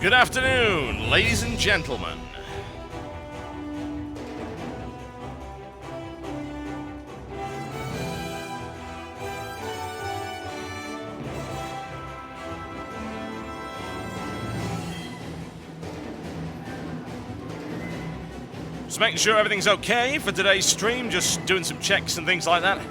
Good afternoon, ladies and gentlemen. Just making sure everything's okay for today's stream, just doing some checks and things like that.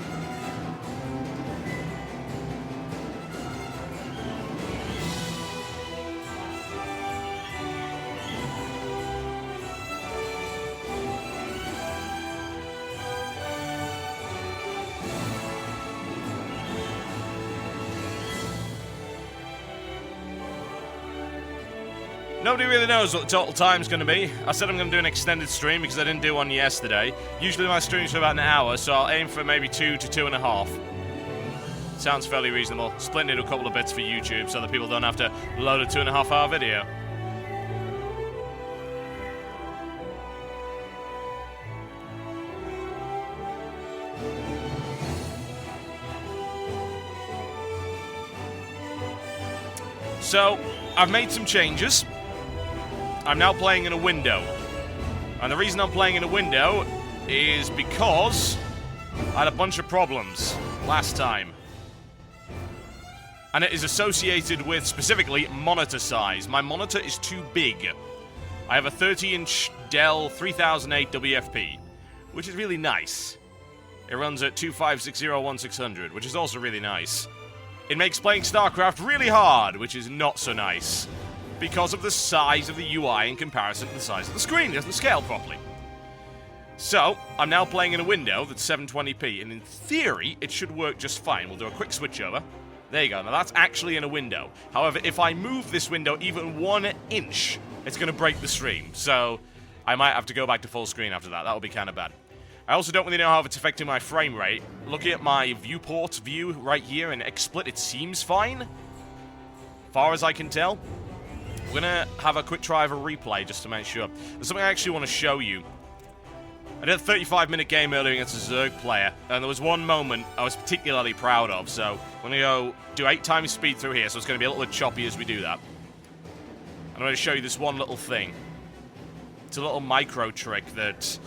Nobody really knows what the total time's going to be. I said I'm going to do an extended stream because I didn't do one yesterday. Usually my streams are about an hour, so I'll aim for maybe 2 to 2.5. Sounds fairly reasonable. Splitting into a couple of bits for YouTube so that people don't have to load a 2.5 hour video. So, I've made some changes. I'm now playing in a window. And the reason I'm playing in a window is because I had a bunch of problems last time. And it is associated with, specifically, monitor size. My monitor is too big. I have a 30-inch Dell 3008 WFP, which is really nice. It runs at 2560-1600, which is also really nice. It makes playing Starcraft really hard, which is not so nice, because of the size of the UI in comparison to the size of the screen. It doesn't scale properly. So, I'm now playing in a window that's 720p, and in theory, it should work just fine. We'll do a quick switch over. There you go. Now, that's actually in a window. However, if I move this window even 1 inch, it's going to break the stream. So, I might have to go back to full screen after that. That would be kind of bad. I also don't really know how it's affecting my frame rate. Looking at my viewport view right here in XSplit, it seems fine. Far as I can tell. We're going to have a quick try of a replay just to make sure. There's something I actually want to show you. I did a 35-minute game earlier against a Zerg player, and there was one moment I was particularly proud of, so I'm going to go do 8 times speed through here, so it's going to be a little bit choppy as we do that. I'm going to show you this one little thing. It's a little micro trick that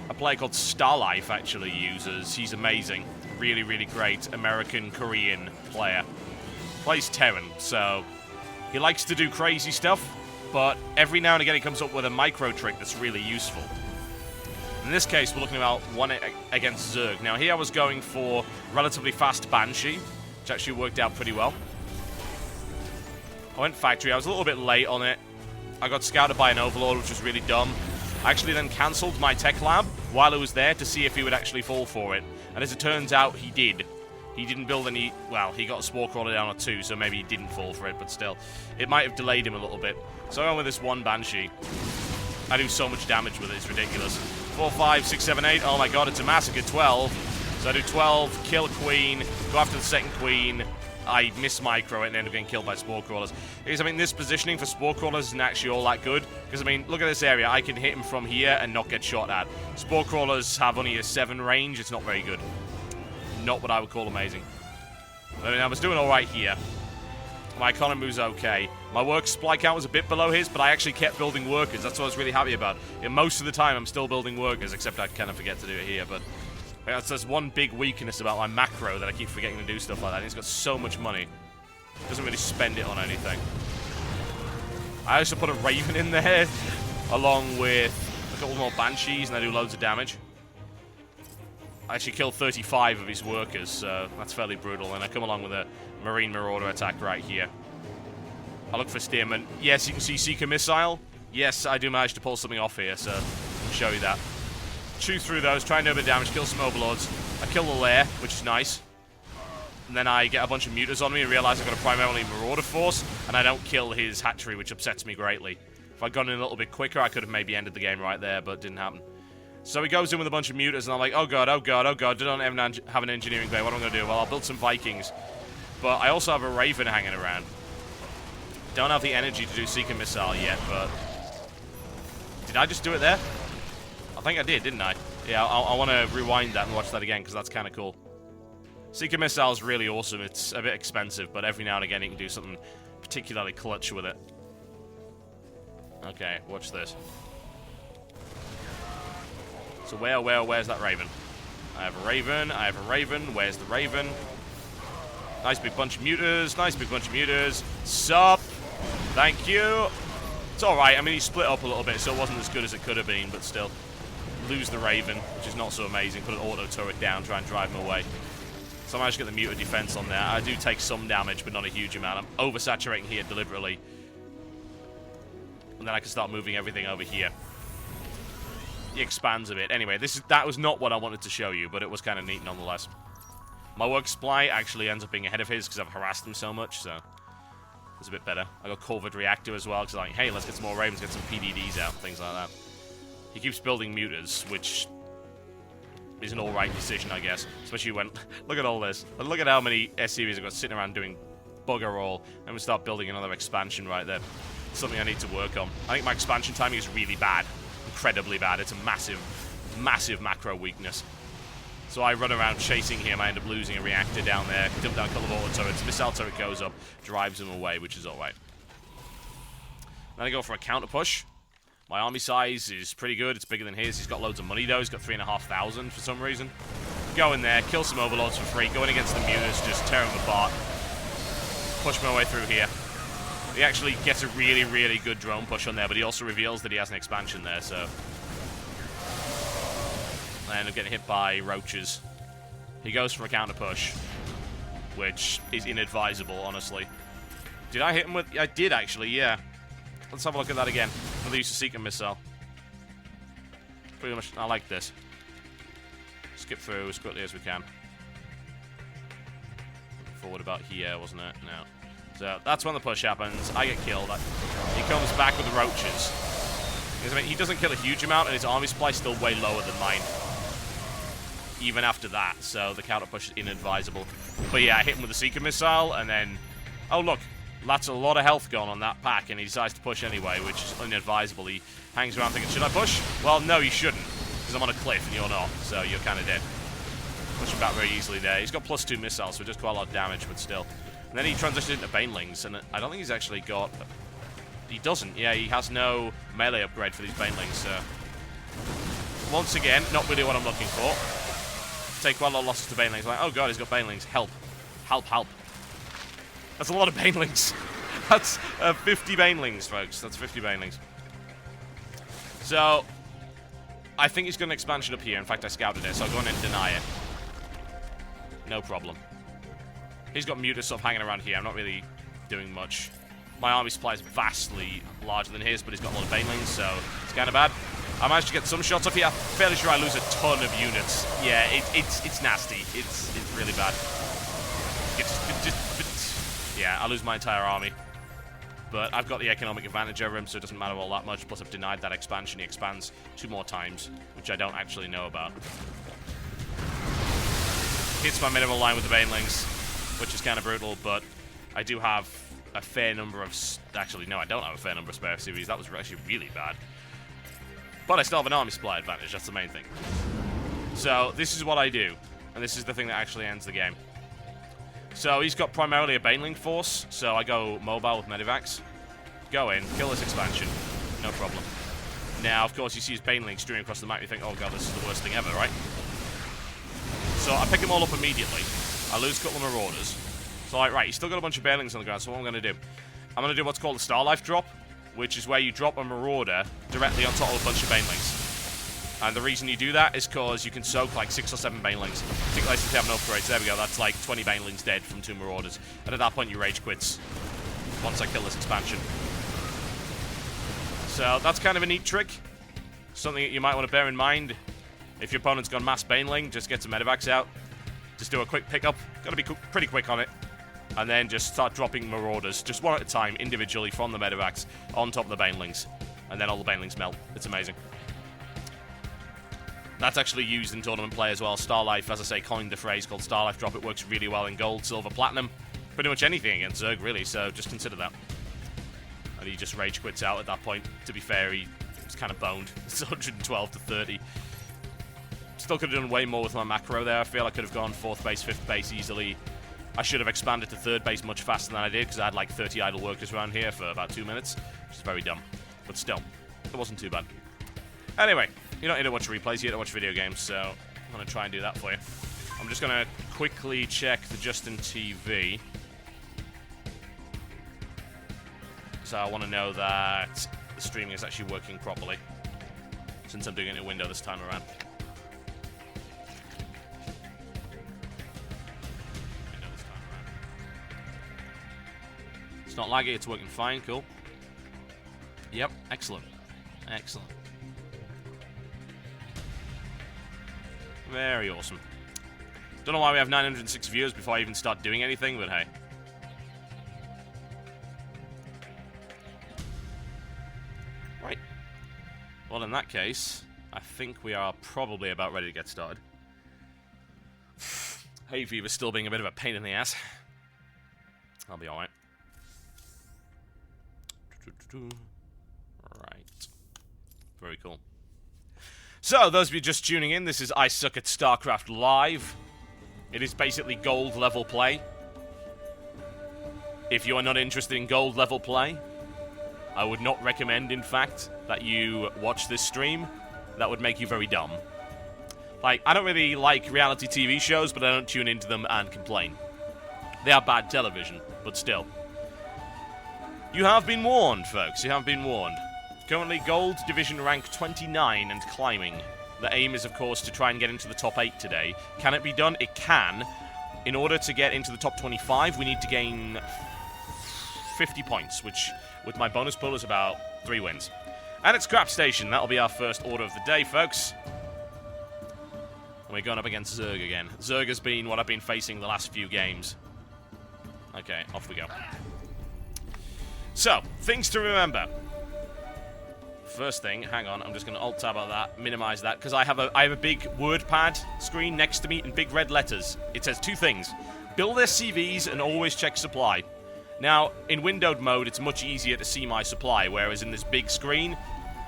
a player called Starlife actually uses. He's amazing. Really, really great American-Korean player. Plays Terran, so he likes to do crazy stuff, but every now and again he comes up with a micro trick that's really useful. In this case, we're looking about 1 against Zerg. Now, here I was going for relatively fast Banshee, which actually worked out pretty well. I went factory. I was a little bit late on it. I got scouted by an Overlord, which was really dumb. I actually then cancelled my tech lab while I was there to see if he would actually fall for it. And as it turns out, he did. He didn't build any... Well, he got a Spore Crawler down or 2, so maybe he didn't fall for it, but still. It might have delayed him a little bit. So I went with this one Banshee. I do so much damage with it, it's ridiculous. 4, 5, 6, 7, 8. Oh my god, it's a massacre. 12. So I do 12, kill Queen, go after the second Queen. I miss micro it and end up getting killed by Spore Crawlers. Because, I mean, this positioning for Spore Crawlers isn't actually all that good. Because, I mean, look at this area. I can hit him from here and not get shot at. Spore Crawlers have only a 7 range. It's not very good. Not what I would call amazing. I mean, I was doing alright here. My economy was okay. My work supply count was a bit below his, but I actually kept building workers. That's what I was really happy about. And most of the time, I'm still building workers, except I kind of forget to do it here. But that's one big weakness about my macro that I keep forgetting to do stuff like that. He's got so much money. Doesn't really spend it on anything. I also put a Raven in there, along with a couple more Banshees, and I do loads of damage. I actually killed 35 of his workers, so that's fairly brutal. And I come along with a Marine Marauder attack right here. I look for Steerman. Yes, you can see Seeker Missile. Yes, I do manage to pull something off here, so I'll show you that. Chew through those, try and do a bit of damage, kill some Overlords. I kill the Lair, which is nice. And then I get a bunch of Mutas on me and realize I've got a primarily Marauder force, and I don't kill his hatchery, which upsets me greatly. If I'd gone in a little bit quicker, I could have maybe ended the game right there, but it didn't happen. So he goes in with a bunch of Mutas, and I'm like, oh god, oh god, oh god, I don't even have an engineering bay, what am I going to do? Well, I'll build some Vikings. But I also have a Raven hanging around. Don't have the energy to do Seeker Missile yet, but... Did I just do it there? I think I did, didn't I? Yeah, I want to rewind that and watch that again, because that's kind of cool. Seeker Missile is really awesome. It's a bit expensive, but every now and again you can do something particularly clutch with it. Okay, watch this. So where's that raven? I have a raven, I have a raven. Where's the raven? Nice big bunch of muters, nice big bunch of muters. Sup? Thank you. It's alright, I mean, he split up a little bit, so it wasn't as good as it could have been, but still. Lose the raven, which is not so amazing. Put an auto turret down, try and drive him away. So I managed to get the muted defense on there. I do take some damage, but not a huge amount. I'm oversaturating here deliberately. And then I can start moving everything over here. He expands a bit. Anyway, that was not what I wanted to show you, but it was kind of neat nonetheless. My work supply actually ends up being ahead of his because I've harassed him so much, so it's a bit better. I got Corvid Reactor as well, because like, hey, let's get some more ravens, get some PDDs out, things like that. He keeps building muters, which is an alright decision, I guess. Especially when, look at all this. Look at how many S-Series I've got sitting around doing bugger all. And we start building another expansion right there. Something I need to work on. I think my expansion timing is really bad. Incredibly bad. It's a massive, massive macro weakness. So I run around chasing him. I end up losing a reactor down there. Dump down a couple of auto turrets. Missile turret goes up, drives him away, which is alright. Then I go for a counter push. My army size is pretty good. It's bigger than his. He's got loads of money, though. He's got 3,500 for some reason. Go in there, kill some overlords for free. Go in against the muters, just tear them apart. Push my way through here. He actually gets a really, really good drone push on there, but he also reveals that he has an expansion there, so... I end up getting hit by roaches. He goes for a counter push, which is inadvisable, honestly. Did I hit him with... I did, actually, yeah. Let's have a look at that again. Another use of Seeker Missile. Pretty much, I like this. Skip through as quickly as we can. Forward about here, wasn't it? No. So, that's when the push happens. I get killed. He comes back with the roaches. I mean, he doesn't kill a huge amount, and his army supply is still way lower than mine. Even after that, so the counter push is inadvisable. But yeah, I hit him with a Seeker Missile, and then... Oh, look. That's a lot of health gone on that pack, and he decides to push anyway, which is inadvisable. He hangs around thinking, should I push? Well, no, you shouldn't, because I'm on a cliff, and you're not, so you're kind of dead. Push him back very easily there. He's got +2 missiles, so it does quite a lot of damage, but still. And then he transitioned into Banelings, and I don't think he's actually got... He doesn't, yeah, he has no melee upgrade for these Banelings, so... Once again, not really what I'm looking for. Take quite a lot of losses to Banelings. Like, oh god, he's got Banelings. Help. Help, help. That's a lot of Banelings. That's 50 Banelings, folks. That's 50 Banelings. So, I think he's got an expansion up here. In fact, I scouted it, so I'll go in and deny it. No problem. He's got muted stuff hanging around here. I'm not really doing much. My army supply is vastly larger than his, but he's got a lot of Banelings, so it's kind of bad. I managed to get some shots up here. I'm fairly sure I lose a ton of units. Yeah, it's nasty. It's really bad. Yeah, I lose my entire army. But I've got the economic advantage over him, so it doesn't matter all that much. Plus, I've denied that expansion. He expands 2 more times, which I don't actually know about. Hits my minimal line with the Banelings, which is kind of brutal, but I do have a fair number of... Actually, no, I don't have a fair number of spare series. That was actually really bad. But I still have an army supply advantage. That's the main thing. So, this is what I do. And this is the thing that actually ends the game. So, he's got primarily a Baneling force. So, I go mobile with Medivacs. Go in, kill this expansion. No problem. Now, of course, you see his Banelings streaming across the map. You think, oh god, this is the worst thing ever, right? So, I pick them all up immediately. I lose a couple of Marauders. So, like, right, he's still got a bunch of Banelings on the ground. So, what I'm going to do? I'm going to do what's called a Starlife drop, which is where you drop a Marauder directly on top of a bunch of Banelings. And the reason you do that is because you can soak like 6 or 7 Banelings. Particularly since they have no upgrades. There we go, that's like 20 Banelings dead from 2 Marauders. And at that point, you rage quits. Once I kill this expansion. So that's kind of a neat trick. Something that you might want to bear in mind. If your opponent's gone mass Baneling, just get some Medivacs out. Just do a quick pickup. Gotta be pretty quick on it. And then just start dropping Marauders, just one at a time, individually from the Medivacs, on top of the Banelings. And then all the Banelings melt. It's amazing. That's actually used in tournament play as well. Starlife, as I say, coined the phrase called Starlife Drop. It works really well in gold, silver, platinum. Pretty much anything against Zerg, really, so just consider that. And he just rage quits out at that point. To be fair, he was kind of boned. It's 112 to 30. Still could have done way more with my macro there. I feel I could have gone 4th base, 5th base easily. I should have expanded to 3rd base much faster than I did, because I had like 30 idle workers around here for about 2 minutes, which is very dumb. But still, it wasn't too bad. Anyway, you don't need to watch replays, you need to watch video games, so I'm going to try and do that for you. I'm just going to quickly check the Justin TV. So I want to know that the streaming is actually working properly, since I'm doing it in a window this time around. It's not laggy, it's working fine, cool. Yep, excellent. Excellent. Very awesome. Don't know why we have 906 viewers before I even start doing anything, but hey. Right. Well, in that case, I think we are probably about ready to get started. Hay fever still being a bit of a pain in the ass. I'll be alright. Right. Very cool. So, those of you just tuning in, this is I Suck at Starcraft Live. It is basically gold level play. If you are not interested in gold level play, I would not recommend, in fact, that you watch this stream. That would make you very dumb. Like, I don't really like reality TV shows, but I don't tune into them and complain. They are bad television, but still. You have been warned, folks. You have been warned. Currently, Gold Division rank 29 and climbing. The aim is, of course, to try and get into the top 8 today. Can it be done? It can. In order to get into the top 25, we need to gain 50 points, which, with my bonus pool, is about 3 wins. And it's Scrap Station. That'll be our first order of the day, folks. And we're going up against Zerg again. Zerg has been what I've been facing the last few games. Okay, off we go. So, things to remember. First thing, hang on, I'm just going to alt-tab out that, minimize that, because I have a big WordPad screen next to me in big red letters. It says 2 things. Build SCVs and always check supply. Now, in windowed mode, it's much easier to see my supply, whereas in this big screen,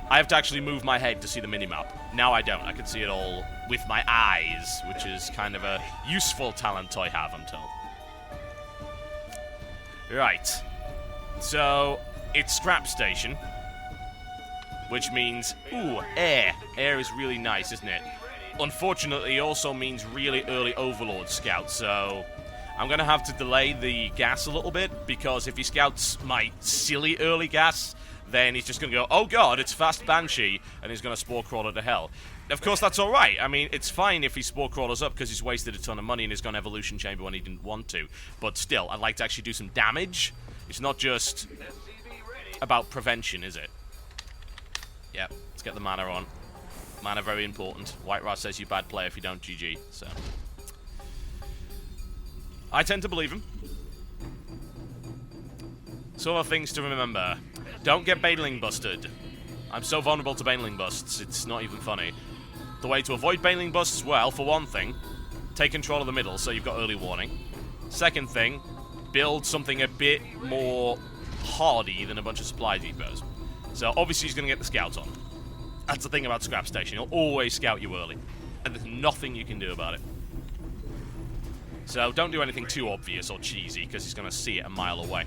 I have to actually move my head to see the minimap. Now I don't. I can see it all with my eyes, which is kind of a useful talent I have, I'm told. Right. So, it's Scrap Station. Which means, ooh, air. Air is really nice, isn't it? Unfortunately, it also means really early Overlord scouts, so I'm going to have to delay the gas a little bit, because if he scouts my silly early gas, then he's just going to go, oh god, it's fast Banshee, and he's going to spore crawler to hell. Of course, that's alright. I mean, it's fine if he spore crawlers up, because he's wasted a ton of money and he's gone Evolution Chamber when he didn't want to. But still, I'd like to actually do some damage. It's not just about prevention, is it? Yep, let's get the mana on. Mana very important. White Rat says you bad player if you don't GG, so. I tend to believe him. Sort of things to remember. Don't get Baneling busted. I'm so vulnerable to Baneling busts, it's not even funny. The way to avoid Baneling busts, well, for one thing, take control of the middle so you've got early warning. Second thing, build something a bit more hardy than a bunch of supply depots. So, obviously, he's going to get the scouts on. That's the thing about Scrap Station. He'll always scout you early. And there's nothing you can do about it. So, don't do anything too obvious or cheesy, because he's going to see it a mile away.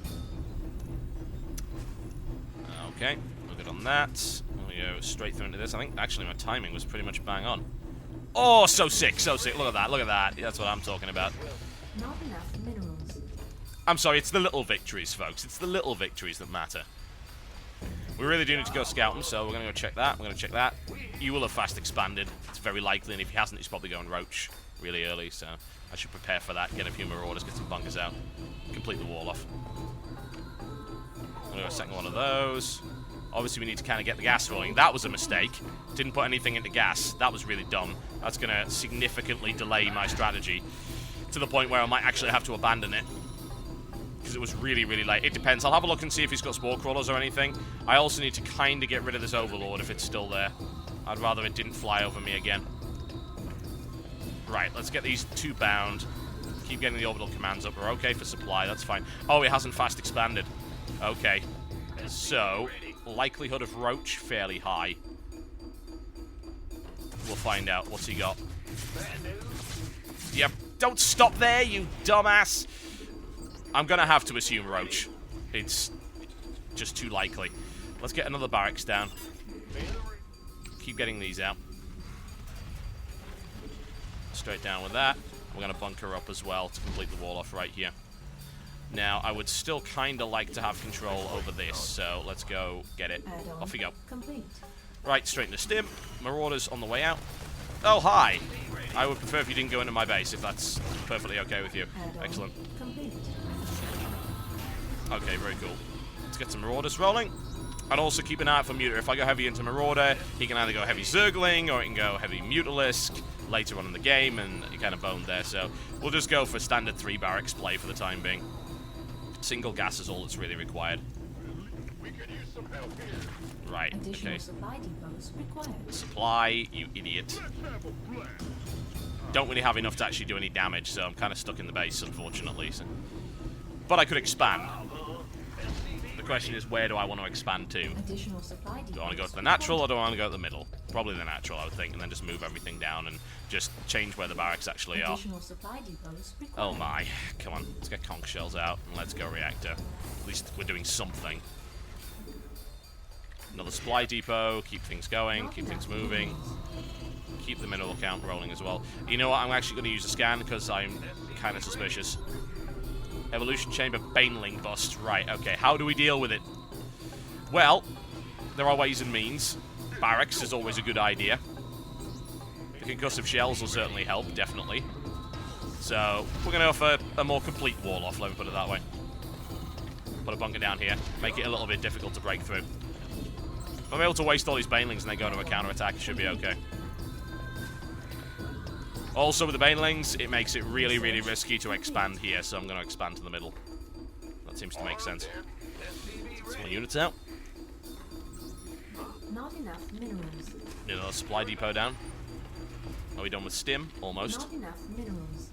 Okay, we're good on that. We'll go straight through into this. I think, actually, my timing was pretty much bang on. Oh, so sick, so sick. Look at that, look at that. That's what I'm talking about. Not enough minerals. I'm sorry, it's the little victories, folks. It's the little victories that matter. We really do need to go scout him, so we're going to go check that. We're going to check that. You will have fast expanded. It's very likely, and if he hasn't, he's probably going Roach really early, so I should prepare for that, get a few marauders, get some bunkers out, complete the wall off. I'm going to go second one of those. Obviously, we need to kind of get the gas rolling. That was a mistake. Didn't put anything into gas. That was really dumb. That's going to significantly delay my strategy to the point where I might actually have to abandon it. Because it was really, really late. It depends. I'll have a look and see if he's got spore crawlers or anything. I also need to kind of get rid of this Overlord if it's still there. I'd rather it didn't fly over me again. Right, let's get these 2 bound. Keep getting the orbital commands up. We're okay for supply, that's fine. Oh, it hasn't fast expanded. Okay. So, likelihood of Roach, fairly high. We'll find out. What's he got? Yep. Don't stop there, you dumbass! I'm gonna have to assume Roach. It's just too likely. Let's get another barracks down. Keep getting these out. Straight down with that. We're going to bunker up as well to complete the wall off right here. Now, I would still kind of like to have control over this, so let's go get it. Off we go. Complete. Right, straight into stim. Marauders on the way out. Oh, hi! I would prefer if you didn't go into my base, if that's perfectly okay with you. Excellent. Complete. Okay, very cool. Let's get some Marauders rolling. And also keep an eye out for Muter. If I go heavy into Marauder, he can either go heavy Zergling, or he can go heavy Mutalisk later on in the game, and he kind of boned there. So we'll just go for standard 3 barracks play for the time being. Single gas is all that's really required. Right, okay. Supply depots required. Supply, you idiot. Don't really have enough to actually do any damage, so I'm kind of stuck in the base, unfortunately. So. But I could expand. The question is, where do I want to expand to? Additional supply depots. Do I want to go to the natural, or do I want to go to the middle? Probably the natural, I would think, and then just move everything down and just change where the barracks actually are. Additional supply depots required. Oh my, come on, let's get conch shells out, and let's go reactor. At least we're doing something. Another supply depot, keep things going, keep things moving. Keep the mineral count rolling as well. You know what, I'm actually going to use a scan, because I'm kind of suspicious. Evolution Chamber Baneling bust. Right, okay, how do we deal with it? Well, there are ways and means. Barracks is always a good idea. The concussive shells will certainly help, definitely. So, we're going to offer a more complete wall off, let me put it that way. Put a bunker down here, make it a little bit difficult to break through. If I'm able to waste all these banelings and they go into a counter-attack, it should be okay. Also, with the banelings, it makes it really, really risky to expand here, so I'm going to expand to the middle. That seems to make sense. Some more units out. Not enough minerals. Need another supply depot down. Are we done with stim? Almost. Not enough minerals.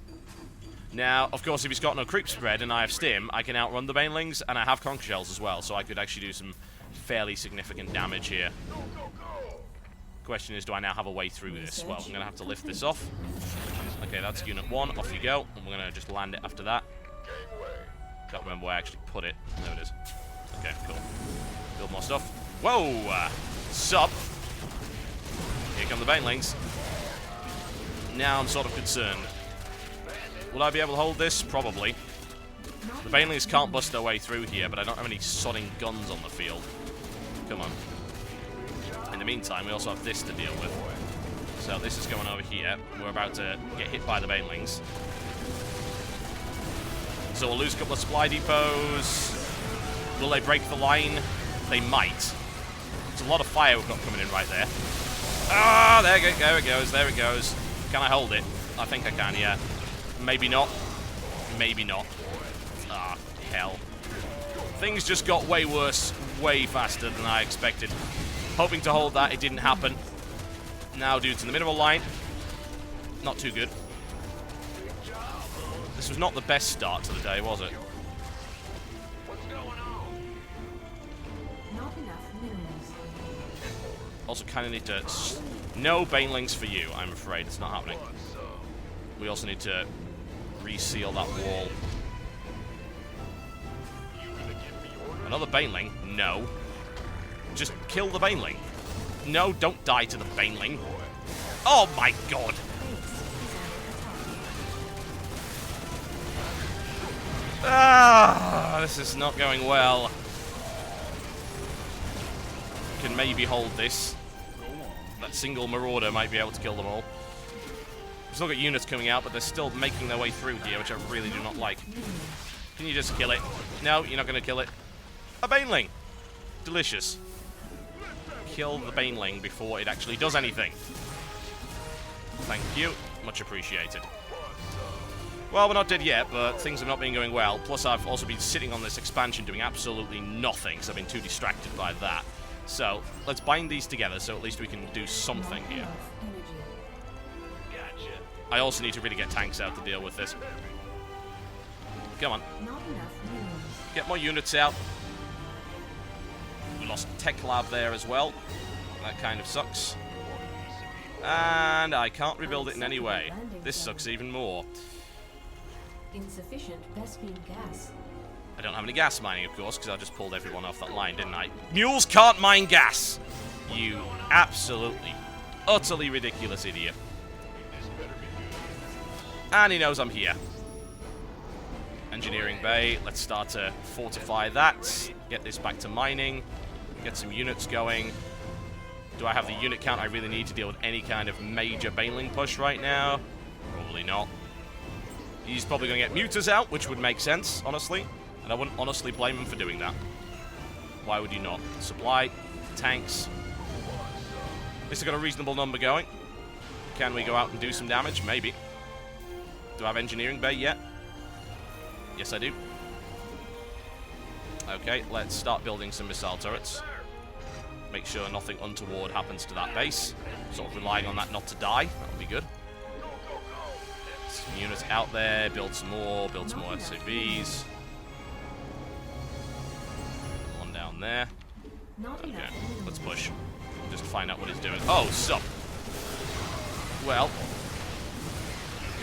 Now, of course, if he's got no creep spread and I have stim, I can outrun the banelings, and I have conch shells as well, so I could actually do some fairly significant damage here. Question is, do I now have a way through this? Well, I'm going to have to lift this off. Okay, that's unit 1. Off you go. And we're going to just land it after that. Can't remember where I actually put it. There it is. Okay, cool. Build more stuff. Whoa! Sup? Here come the banelings. Now I'm sort of concerned. Will I be able to hold this? Probably. The banelings can't bust their way through here, but I don't have any sodding guns on the field. Come on. In the meantime, we also have this to deal with. So this is going over here. We're about to get hit by the banelings. So we'll lose a couple of supply depots. Will they break the line? They might. There's a lot of fire we've got coming in right there. Ah, there it goes, there it goes. Can I hold it? I think I can, yeah. Maybe not. Maybe not. Ah, hell. Things just got way worse, way faster than I expected. Hoping to hold that, it didn't happen. Now dudes in the mineral line. Not too good. This was not the best start to the day, was it? Not enough minerals. Also kind of need to... No banelings for you, I'm afraid. It's not happening. We also need to reseal that wall. Another baneling? No. Just kill the baneling. No, don't die to the baneling. Oh my god! Ah, this is not going well. Can maybe hold this. That single marauder might be able to kill them all. We've still got units coming out, but they're still making their way through here, which I really do not like. Can you just kill it? No, you're not going to kill it. A baneling! Delicious. Kill the baneling before it actually does anything. Thank you. Much appreciated. Well, we're not dead yet, but things have not been going well. Plus, I've also been sitting on this expansion doing absolutely nothing, so I've been too distracted by that. So, let's bind these together so at least we can do something here. I also need to really get tanks out to deal with this. Come on. Get more units out. We lost Tech Lab there as well. That kind of sucks. And I can't rebuild it in any way. This sucks even more. Insufficient Vespine gas. I don't have any gas mining, of course, because I just pulled everyone off that line, didn't I? Mules can't mine gas! You absolutely, utterly ridiculous idiot. And he knows I'm here. Engineering bay. Let's start to fortify that. Get this back to mining. Get some units going. Do I have the unit count I really need to deal with any kind of major baneling push right now? Probably not. He's probably going to get muters out, which would make sense, honestly. And I wouldn't honestly blame him for doing that. Why would you not? Supply, tanks. At least I've got a reasonable number going. Can we go out and do some damage? Maybe. Do I have engineering bay yet? Yes, I do. Okay, let's start building some missile turrets. Make sure nothing untoward happens to that base. Sort of relying on that not to die. That would be good. Some units out there. Build some more SCVs. One down there. Okay, let's push. Just find out what he's doing. Oh, sup. Well,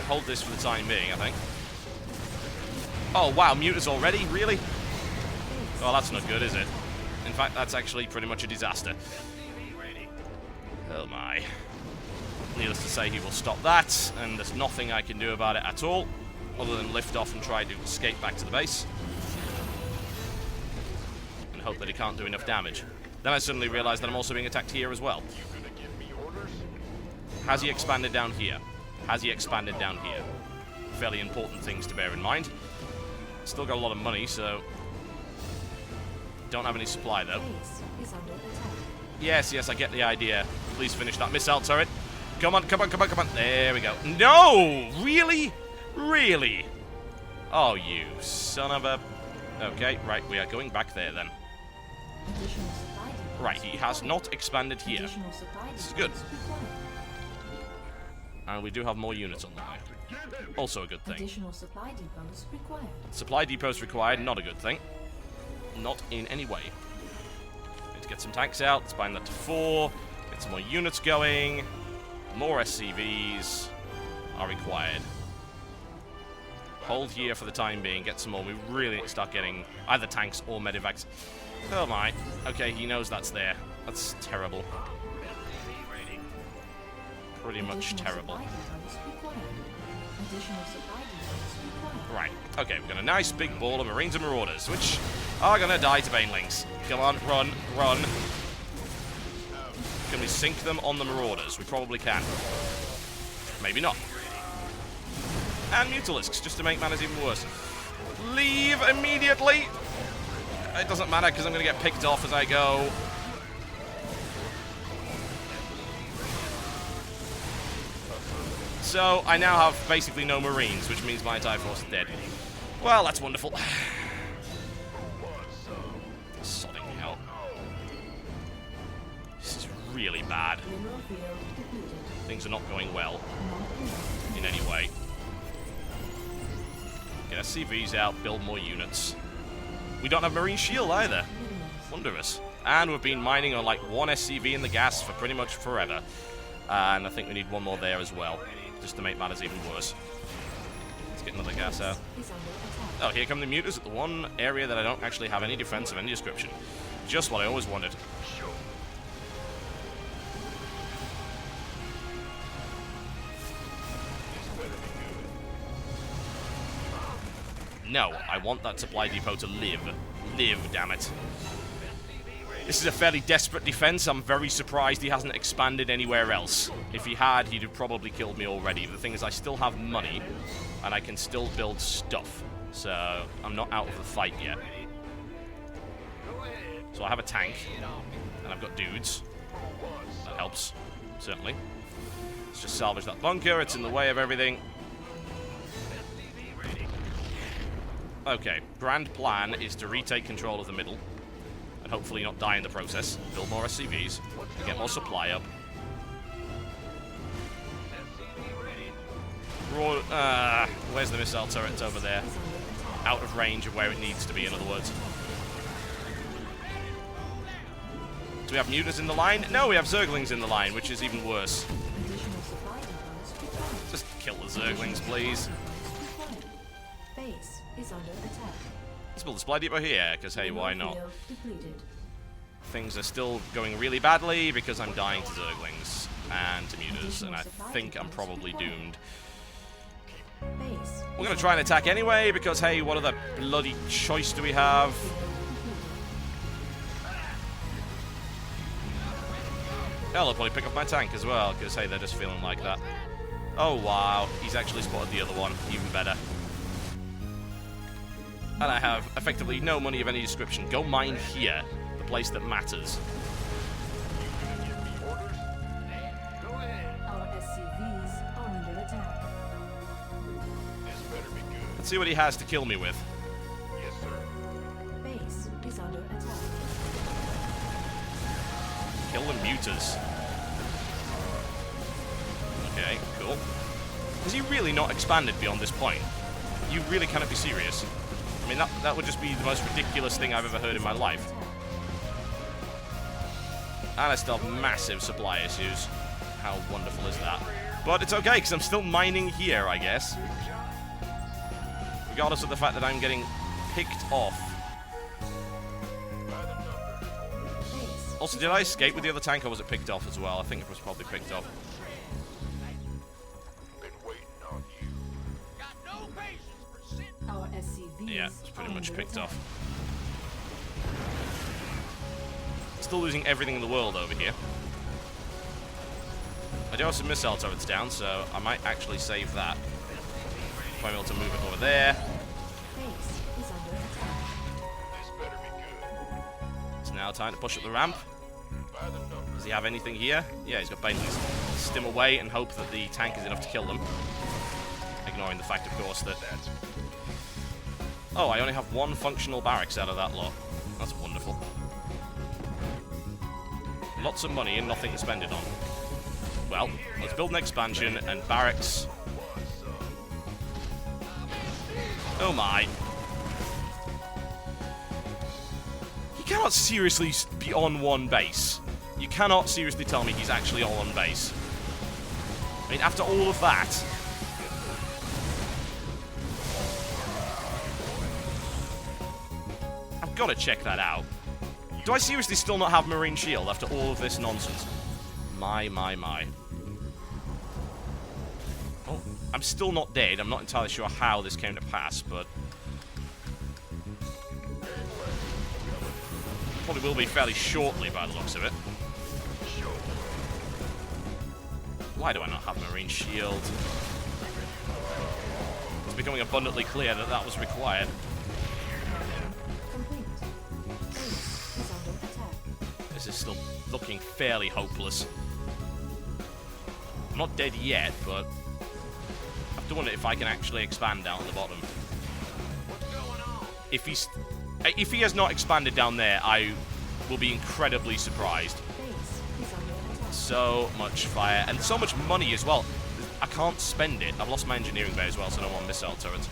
hold this for the time being, I think. Oh, wow, muters already? Really? Well, that's not good, is it? In fact, that's actually pretty much a disaster. Oh, my. Needless to say, he will stop that, and there's nothing I can do about it at all, other than lift off and try to escape back to the base. And hope that he can't do enough damage. Then I suddenly realized that I'm also being attacked here as well. Has he expanded down here? Has he expanded down here? Fairly important things to bear in mind. Still got a lot of money, so... Don't have any supply, though. Yes, yes, I get the idea. Please finish that missile turret. Come on, come on, come on, come on. There we go. No! Really? Really? Oh, you son of a... Okay, right, we are going back there, then. Right, he has not expanded here. This is good. And we do have more units on the way. Also a good thing. Additional supply depots required. Supply depots required, not a good thing. Not in any way. Need to get some tanks out. Let's bind that to 4. Get some more units going. More SCVs are required. Hold here for the time being. Get some more. We really need to start getting either tanks or medivacs. Oh my. Okay, he knows that's there. That's terrible. Pretty much terrible. Right. Okay, we've got a nice big ball of Marines and Marauders, which are going to die to Banelings. Come on, run, run. Can we sink them on the Marauders? We probably can. Maybe not. And Mutalisks, just to make matters even worse. Leave immediately! It doesn't matter, because I'm going to get picked off as I go. So, I now have basically no Marines, which means my entire force is dead. Well, that's wonderful. Sodding hell. This is really bad. Things are not going well. In any way. Get SCVs out, build more units. We don't have Marine Shield either. Wondrous. And we've been mining on like one SCV in the gas for pretty much forever. And I think we need one more there as well. Just to make matters even worse. Let's get another gas out. Oh, here come the muters at the one area that I don't actually have any defense of any description. Just what I always wanted. No, I want that supply depot to live. Live, damn it. This is a fairly desperate defense. I'm very surprised he hasn't expanded anywhere else. If he had, he'd have probably killed me already. The thing is, I still have money, and I can still build stuff. So, I'm not out of the fight yet. So I have a tank, and I've got dudes. That helps, certainly. Let's just salvage that bunker. It's in the way of everything. Okay, grand plan is to retake control of the middle. And hopefully not die in the process. Build more SCVs. Get more supply up. Where's the missile turret? It's over there. Out of range of where it needs to be, in other words. Do we have mutants in the line? No, we have Zerglings in the line, which is even worse. Just kill the Zerglings, please. Base is under attack. Let's build a supply depot here, because hey, why not? Field depleted. Things are still going really badly because I'm dying to Zerglings and to Mutas, and I think I'm probably doomed. Base. We're going to try and attack anyway, because hey, what other bloody choice do we have? Hell, I'll probably pick up my tank as well, because hey, they're just feeling like that. Oh wow, he's actually spotted the other one, even better. And I have effectively no money of any description. Go mine here, the place that matters. Our SCVs are under attack. Let's see what he has to kill me with. Base is under attack. Kill the Mutas. Okay, cool. Has he really not expanded beyond this point? You really cannot be serious. I mean, that would just be the most ridiculous thing I've ever heard in my life. And I still have massive supply issues. How wonderful is that? But it's okay, because I'm still mining here, I guess. Regardless of the fact that I'm getting picked off. Also, did I escape with the other tank, or was it picked off as well? I think it was probably picked off. Our SCVs Yeah, it's pretty are much under picked attack. off. Still losing everything in the world over here. I do have some missile turrets down, so I might actually save that. If I'm able to move it over there. Base is under attack. It's now time to push up the ramp. Does he have anything here? Yeah, he's got basically stim away and hope that the tank is enough to kill them. Ignoring the fact, of course, that... Oh, I only have one functional barracks out of that lot. That's wonderful. Lots of money and nothing to spend it on. Well, let's build an expansion and barracks. Oh my. He cannot seriously be on one base. You cannot seriously tell me he's actually all on base. I mean, after all of that... I've got to check that out. Do I seriously still not have Marine Shield after all of this nonsense? My. Oh, I'm still not dead. I'm not entirely sure how this came to pass, but... Probably will be fairly shortly by the looks of it. Why do I not have Marine Shield? It's becoming abundantly clear that that was required. Complete. Base is under attack. This is still looking fairly hopeless. I'm not dead yet, but I have to wonder if I can actually expand down at the bottom. If he has not expanded down there, I will be incredibly surprised. Base is under attack. So much fire, and so much money as well. I can't spend it. I've lost my engineering bay as well, so I don't want missile turrets.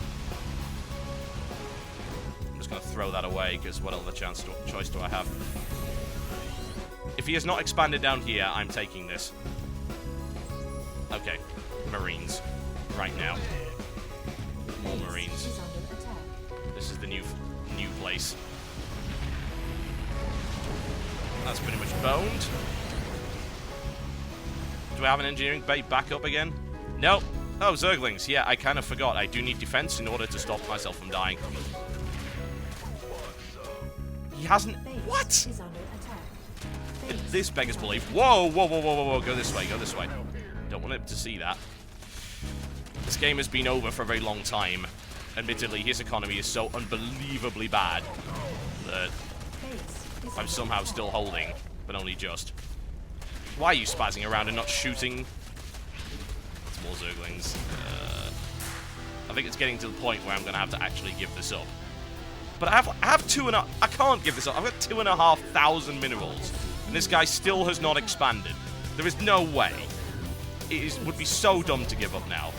I'm just going to throw that away, because what other choice do I have? If he has not expanded down here, I'm taking this. Okay, Marines. Right now. More Marines. Base is under attack. This is the new place. That's pretty much boned. Do I have an engineering bay back up again? No. Oh, Zerglings. Yeah, I kind of forgot. I do need defense in order to stop myself from dying. He hasn't... What? Base is under attack. Base This beggars belief. Whoa. Go this way. Don't want him to see that. This game has been over for a very long time. Admittedly, his economy is so unbelievably bad that Base is I'm somehow still holding, but only just. Why are you spazzing around and not shooting? It's more Zerglings. I think it's getting to the point where I'm going to have to actually give this up. But I have I can't give this up. I've got 2,500 minerals, and this guy still has not expanded. There is no way. Would be so dumb to give up now.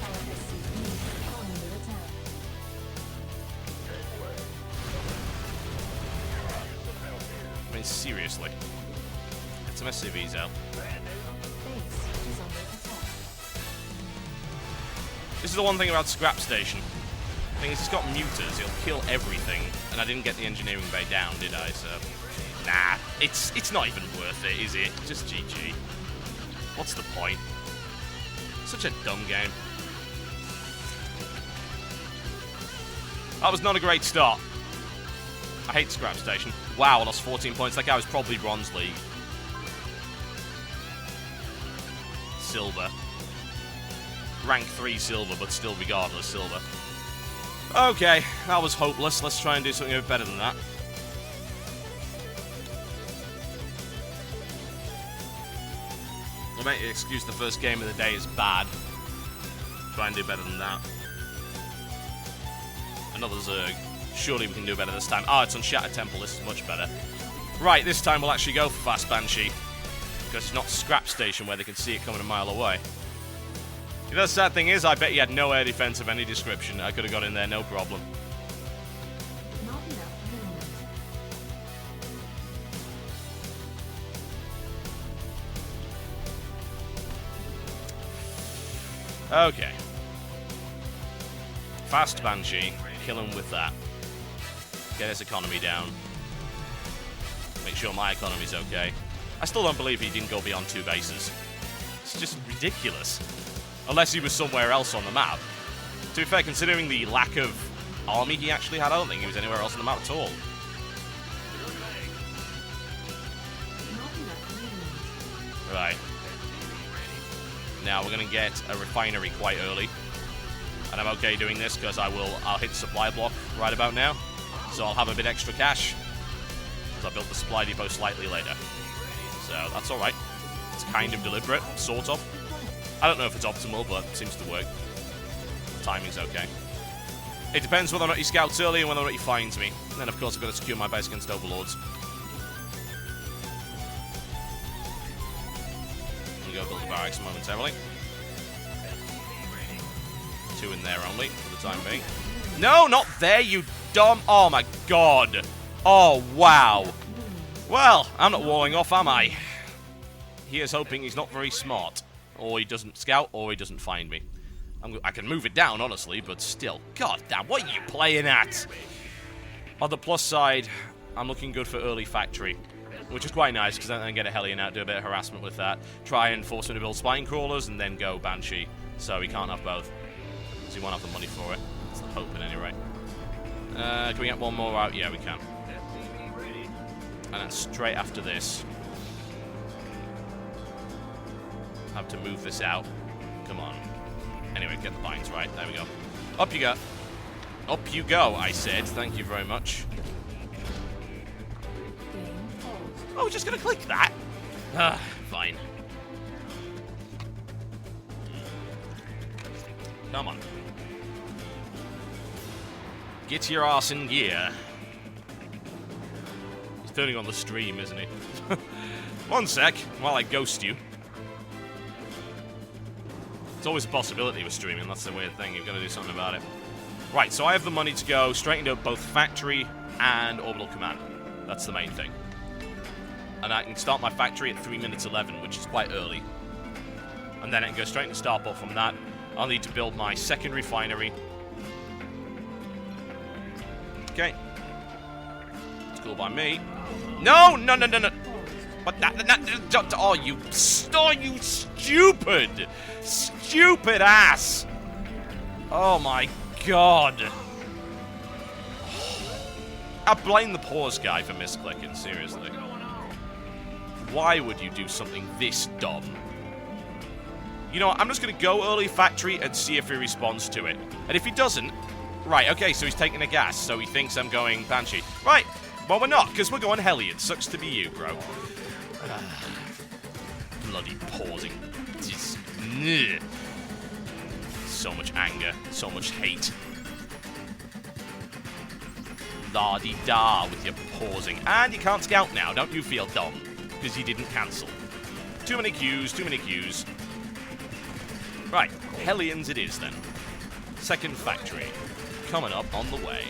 Our SCVs are under attack. I mean, seriously. Get some SCVs out. Base is under attack. This is the one thing about Scrap Station. The thing is, it's got muters, it'll kill everything, and I didn't get the engineering bay down, did I? So, nah, it's not even worth it, is it? Just GG. What's the point? Such a dumb game. That was not a great start. I hate Scrap Station. Wow, I lost 14 points. That guy was probably Bronze League. Silver. Rank 3 silver, but still regardless silver. Okay, that was hopeless. Let's try and do something a bit better than that. I might excuse the first game of the day is bad. Try and do better than that. Another Zerg. Surely we can do better this time. Ah, it's on Shattered Temple. This is much better. Right, this time we'll actually go for Fast Banshee. Because it's not Scrap Station where they can see it coming a mile away. The other sad thing is, I bet he had no air defense of any description. I could have got in there, no problem. Not enough minerals. Okay. Fast Banshee. Kill him with that. Get his economy down. Make sure my economy's okay. I still don't believe he didn't go beyond 2 bases. It's just ridiculous. Unless he was somewhere else on the map. To be fair, considering the lack of army he actually had, I don't think he was anywhere else on the map at all. Not enough minerals. Right. Now we're going to get a refinery quite early. And I'm okay doing this because I'll hit supply block right about now. So I'll have a bit extra cash. Because I built the supply depot slightly later. So that's alright. It's kind of deliberate, sort of. I don't know if it's optimal, but it seems to work. The timing's okay. It depends whether or not he scouts early and whether or not he finds me. And then, of course, I've got to secure my base against overlords. I'm going to go build the barracks momentarily. 2 in there only, for the time being. No, not there, you dumb... Oh, my God. Oh, wow. Well, I'm not walling off, am I? He is hoping he's not very smart. Or he doesn't scout, or he doesn't find me. I can move it down, honestly, but still. God damn, what are you playing at? On the plus side, I'm looking good for early factory. Which is quite nice, because then I can get a Hellion out, do a bit of harassment with that. Try and force him to build Spine Crawlers, and then go Banshee. So he can't have both. Because he won't have the money for it. That's the hope at any rate. Can we get one more out? Yeah, we can. And then straight after this... have to move this out. Come on. Anyway, get the binds right. There we go. Up you go. Up you go, I said. Thank you very much. Oh, we're just gonna click that? Ah, fine. Come on. Get your ass in gear. He's turning on the stream, isn't he? One sec, while I ghost you. It's always a possibility with streaming, that's the weird thing, you've got to do something about it. Right, so I have the money to go straight into both factory and orbital command. That's the main thing. And I can start my factory at 3 minutes 11, which is quite early. And then I can go straight into starport from that. I'll need to build my second refinery. Okay. It's cool by me. No, no, no, no, no. What that? Oh, you stupid ass! Oh my God! I blame the pause guy for misclicking. Seriously, why would you do something this dumb? You know what? I'm just gonna go early factory and see if he responds to it. And if he doesn't, right? Okay, so he's taking a gas, so he thinks I'm going Banshee. Right? Well, we're not, because we're going Hellion. Sucks to be you, bro. Bloody pausing. Just, so much anger, so much hate. La-di-da with your pausing. And you can't scout now, don't you feel dumb? Because you didn't cancel. Too many queues, too many queues. Right, Hellions it is then. Second factory. Coming up on the way.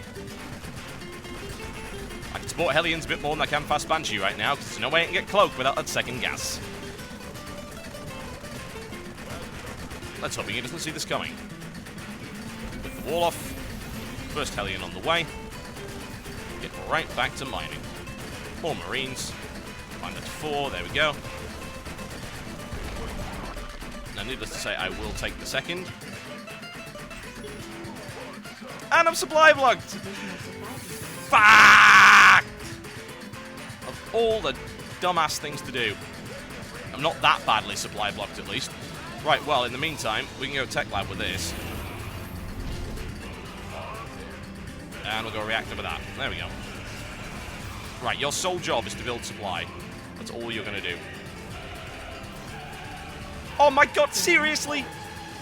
I can support Hellions a bit more than I can Fast Banshee right now, because there's no way I can get Cloak without that second gas. Let's hope he doesn't see this coming. the wall off. First Hellion on the way. Get right back to mining. More Marines. Find that to 4. There we go. Now, needless to say, I will take the second. And I'm supply blocked! Fuck! Of all the dumbass things to do. I'm not that badly supply blocked, at least. Right, well, in the meantime, we can go tech lab with this. And we'll go reactor with that. There we go. Right, your sole job is to build supply. That's all you're going to do. Oh my god, seriously?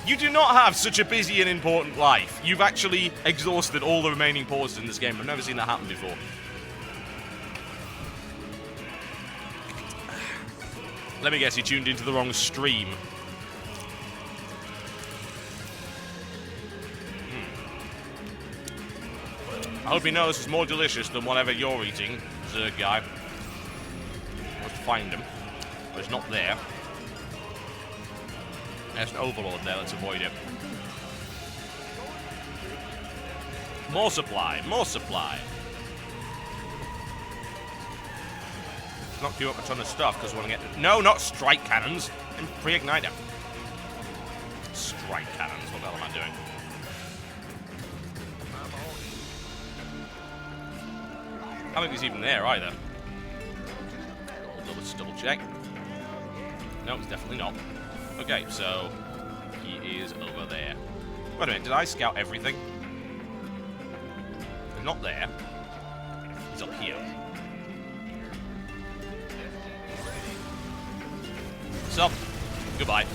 You do not have such a busy and important life. You've actually exhausted all the remaining pauses in this game. I've never seen that happen before. Let me guess, you tuned into the wrong stream. I hope you know this is more delicious than whatever you're eating, Zerg guy. Let's find him. But it's not there. There's an overlord there, let's avoid it. More supply, more supply. Knock you up a ton of stuff because we want to get... No, not strike cannons. Pre-ignite them. Strike cannons, what the hell am I doing? I don't think he's even there either. Let's double check. No, it's definitely not. Okay, so he is over there. Wait a minute, did I scout everything? He's not there. He's up here. So, goodbye.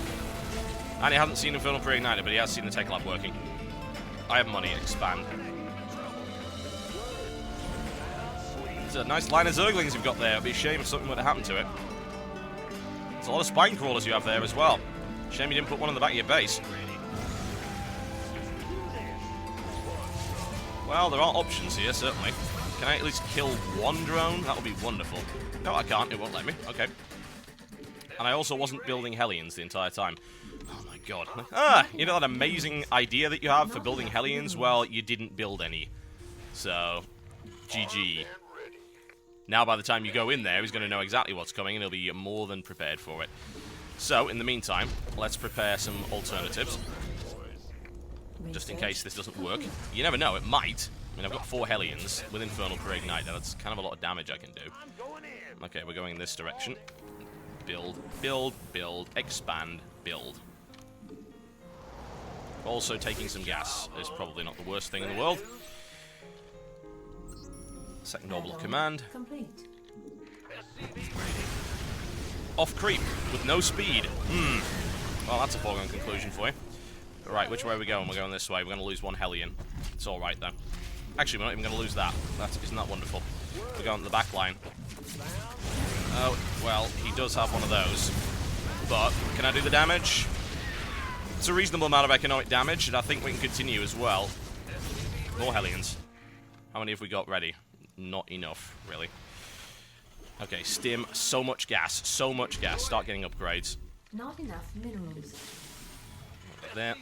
And he hasn't seen Infernal Pre-Ignited, but he has seen the tech lab working. I have money, expand. It's a nice line of Zerglings you've got there. It'd be a shame if something were to happen to it. There's a lot of spine crawlers you have there as well. Shame you didn't put one on the back of your base. Well, there are options here, certainly. Can I at least kill one drone? That would be wonderful. No, I can't. It won't let me. Okay. And I also wasn't building Hellions the entire time. Oh my god. Ah, you know that amazing idea that you have for building Hellions? Well, you didn't build any. So, GG. Now, by the time you go in there, he's going to know exactly what's coming, and he'll be more than prepared for it. So, in the meantime, let's prepare some alternatives. Just in case this doesn't work. You never know, it might. I mean, I've got 4 Hellions with Infernal Pre-Ignite. That's kind of a lot of damage I can do. Okay, we're going in this direction. Build, build, build, expand, build. Also, taking some gas is probably not the worst thing in the world. Second orbital command. Complete. Off creep with no speed. Well, that's a foregone conclusion for you. Right, which way are we going? We're going this way. We're going to lose 1 Hellion. It's all right, though. Actually, we're not even going to lose that. Isn't that wonderful? We're going to the back line. Oh, well, he does have one of those. But, can I do the damage? It's a reasonable amount of economic damage, and I think we can continue as well. More Hellions. How many have we got ready? Not enough, really. Okay, stim, so much gas, so much gas. Start getting upgrades. Not enough minerals. There.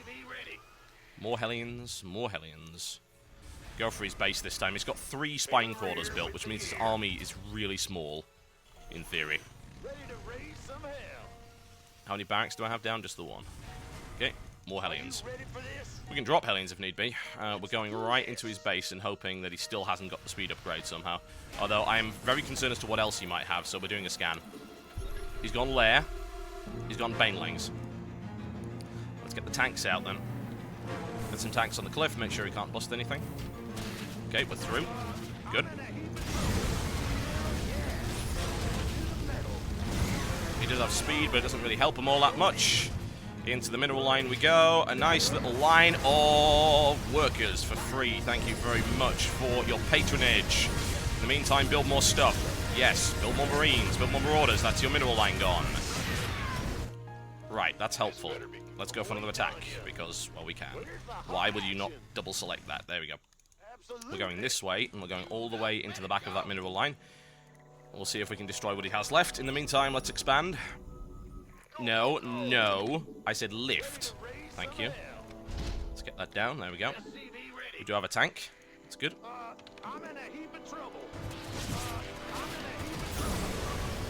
More Hellions, more Hellions. Go for his base this time. He's got 3 spine crawlers built, which means his army is really small, in theory. How many barracks do I have down? Just the 1. Okay, more Hellions. We can drop Hellions if need be. We're going right into his base and hoping that he still hasn't got the speed upgrade somehow. Although I am very concerned as to what else he might have, so we're doing a scan. He's gone Lair. He's gone Banelings. Let's get the tanks out then. Get some tanks on the cliff, make sure he can't bust anything. Okay, we're through. Good. He does have speed, but it doesn't really help him all that much. Into the mineral line we go. A nice little line of workers for free. Thank you very much for your patronage. In the meantime, build more stuff. Yes, build more Marines, build more Marauders. That's your mineral line gone. Right, that's helpful. Let's go for another attack, because, well, we can. Why would you not double select that? There we go. We're going this way, and we're going all the way into the back of that mineral line. We'll see if we can destroy what he has left. In the meantime, let's expand. No, no. I said lift. Thank you. Let's get that down. There we go. We do have a tank. That's good. I'm in a heap of trouble.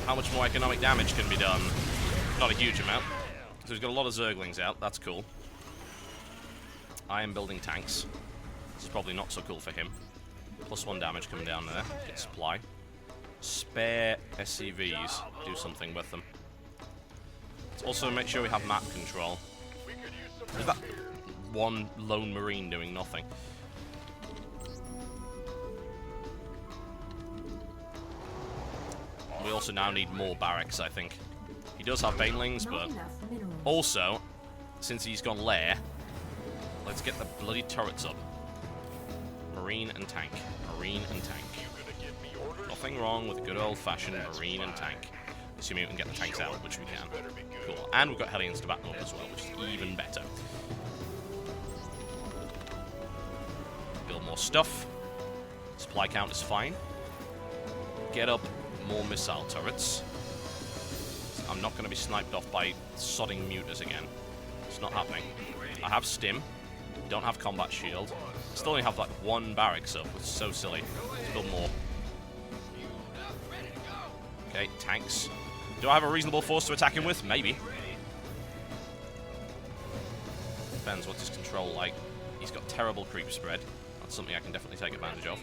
How much more economic damage can be done? Not a huge amount. So he's got a lot of Zerglings out. That's cool. I am building tanks. This is probably not so cool for him. +1 damage coming down there. Get supply. Spare SCVs. Do something with them. Let's also make sure we have map control. Is that one lone marine doing nothing? We also now need more barracks, I think. He does have banelings, Not but enough minerals. also, since he's gone lair, let's get the bloody turrets up. Marine and tank. Marine and tank. Nothing wrong with a good old-fashioned marine and tank. Assuming we can get the tanks out, which we can. Cool. And we've got Hellions to back them up as well, which is even better. Build more stuff. Supply count is fine. Get up more missile turrets. I'm not going to be sniped off by sodding mutas again. It's not happening. I have stim. Don't have combat shield. Still only have like 1 barracks up, which is so silly. Let's build more. Okay, tanks. Do I have a reasonable force to attack him with? Maybe. Depends what's his control like. He's got terrible creep spread. That's something I can definitely take advantage of.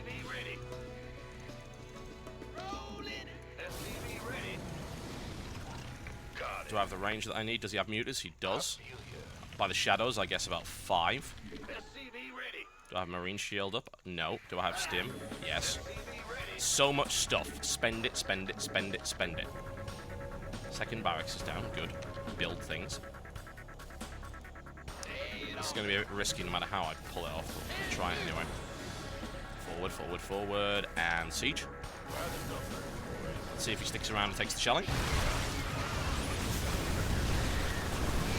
Do I have the range that I need? Does he have mutas? He does. By the shadows, I guess about 5. Do I have marine shield up? No. Do I have stim? Yes. So much stuff. Spend it, spend it, spend it, spend it. Second barracks is down. Good. Build things. This is going to be a bit risky no matter how I pull it off. I'll try it anyway. Forward, forward, forward. And siege. Let's see if he sticks around and takes the shelling.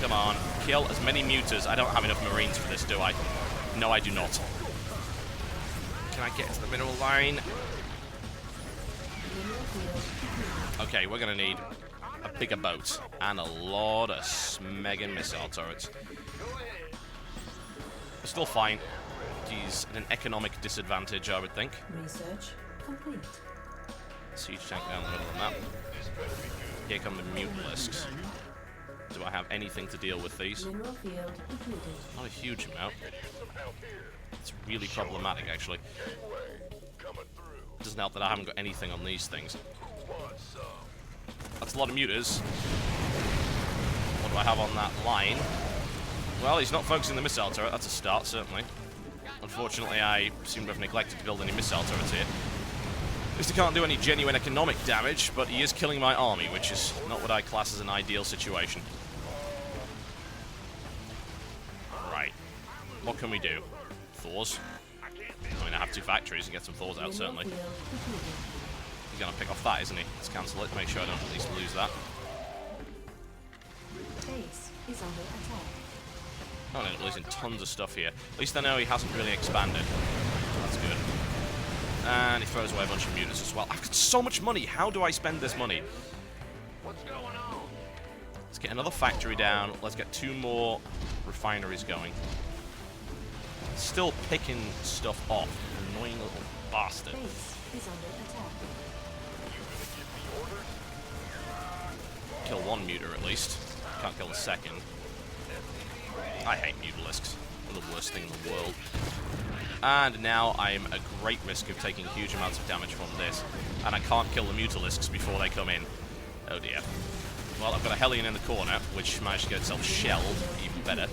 Come on. Kill as many mutas. I don't have enough marines for this, do I? No, I do not. Can I get to the mineral line? Okay, we're going to need a bigger boat and a lot of smeggen missile turrets. We're still fine. He's at an economic disadvantage, I would think. Research complete. Siege tank down the middle of the map. Here come the mutalisks. Do I have anything to deal with these? Mineral field depleted. Not a huge amount. It's really problematic, actually. It doesn't help that I haven't got anything on these things. That's a lot of mutas. What do I have on that line? Well, he's not focusing the missile turret. That's a start, certainly. Unfortunately, I seem to have neglected to build any missile turrets here. At least he can't do any genuine economic damage, but he is killing my army, which is not what I class as an ideal situation. Right. What can we do? Thors? I mean, I have 2 factories and get some Thors out, certainly. He's going to pick off that, isn't he? Let's cancel it, make sure I don't at least lose that. Base is under attack. Oh, no, losing tons of stuff here. At least I know he hasn't really expanded. That's good. And he throws away a bunch of mutas as well. I've got so much money. How do I spend this money? What's going on? Let's get another factory down. Let's get 2 more refineries going. Still picking stuff off. Annoying little bastard. Base is under attack. Kill 1 muta at least. Can't kill the second. I hate mutalisks. They're the worst thing in the world. And now I'm at great risk of taking huge amounts of damage from this. And I can't kill the mutalisks before they come in. Oh dear. Well, I've got a Hellion in the corner, which managed to get itself shelled. Even better.